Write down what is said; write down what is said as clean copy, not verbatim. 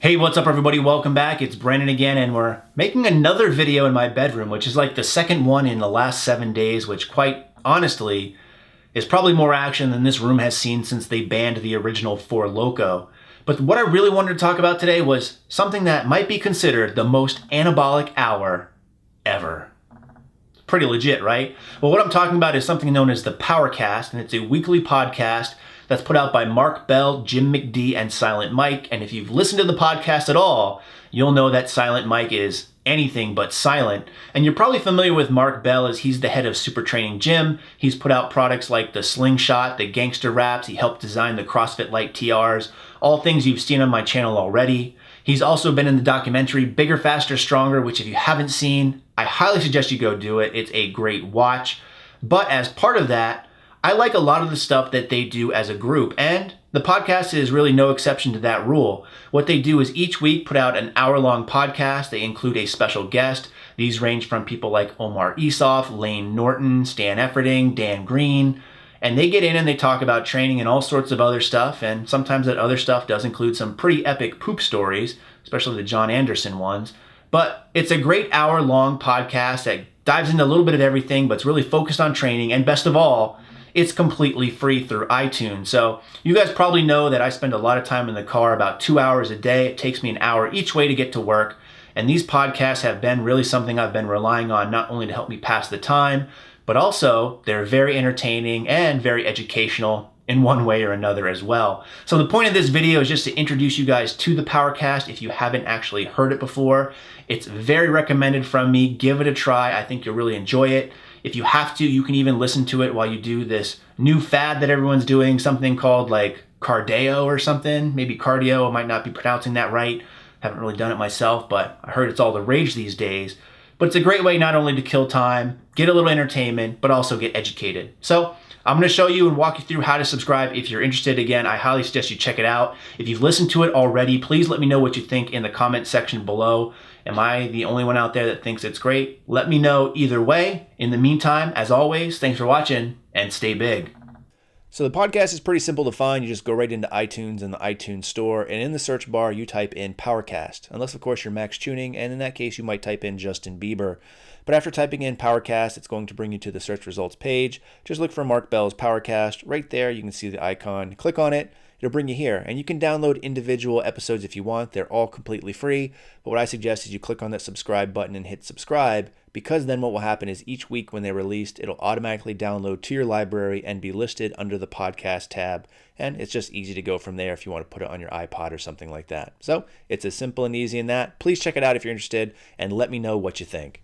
Hey, what's up everybody? Welcome back. It's Brandon again, and we're making another video in my bedroom, which is like the second one in the last 7 days, which quite honestly is probably more action than this room has seen since they banned the original Four Loko. But what I really wanted to talk about today was something that might be considered the most anabolic hour ever. Pretty legit, right? Well, what I'm talking about is something known as the PowerCast, and it's a weekly podcast that's put out by Mark Bell, Jim McD, and Silent Mike. And if you've listened to the podcast at all, you'll know that Silent Mike is anything but silent. And you're probably familiar with Mark Bell as he's the head of Super Training Gym. He's put out products like the Slingshot, the Gangster Wraps. He helped design the CrossFit Light TRs, all things you've seen on my channel already. He's also been in the documentary Bigger, Faster, Stronger, which if you haven't seen, I highly suggest you go do it. It's a great watch. But as part of that, I like a lot of the stuff that they do as a group, and the podcast is really no exception to that rule. What they do is each week put out an hour-long podcast. They include a special guest. These range from people like Omar Isuf, Lane Norton, Stan Efferding, Dan Green, and they get in and they talk about training and all sorts of other stuff, and sometimes that other stuff does include some pretty epic poop stories, especially the John Anderson ones. But it's a great hour-long podcast that dives into a little bit of everything, but it's really focused on training, and best of all, it's completely free through iTunes. So you guys probably know that I spend a lot of time in the car, about 2 hours a day. It takes me an hour each way to get to work. And these podcasts have been really something I've been relying on, not only to help me pass the time, but also they're very entertaining and very educational in one way or another as well. So the point of this video is just to introduce you guys to the PowerCast if you haven't actually heard it before. It's very recommended from me. Give it a try. I think you'll really enjoy it. If you have to, you can even listen to it while you do this new fad that everyone's doing, something called like cardio or something. Maybe cardio, I might not be pronouncing that right. Haven't really done it myself, but I heard it's all the rage these days. But it's a great way not only to kill time, get a little entertainment, but also get educated. So I'm going to show you and walk you through how to subscribe if you're interested. Again, I highly suggest you check it out. If you've listened to it already, please let me know what you think in the comment section below. Am I the only one out there that thinks it's great? Let me know either way. In the meantime, as always, thanks for watching and stay big. So the podcast is pretty simple to find. You just go right into iTunes and the iTunes store, and in the search bar, you type in PowerCast, unless, of course, you're max tuning, and in that case, you might type in Justin Bieber. But after typing in PowerCast, it's going to bring you to the search results page. Just look for Mark Bell's PowerCast. Right there, you can see the icon. Click on it. It'll bring you here, and you can download individual episodes if you want. They're all completely free, but what I suggest is you click on that subscribe button and hit subscribe, because then what will happen is each week when they're released, it'll automatically download to your library and be listed under the podcast tab, and it's just easy to go from there if you want to put it on your iPod or something like that. So it's as simple and easy in that. Please check it out if you're interested, and let me know what you think.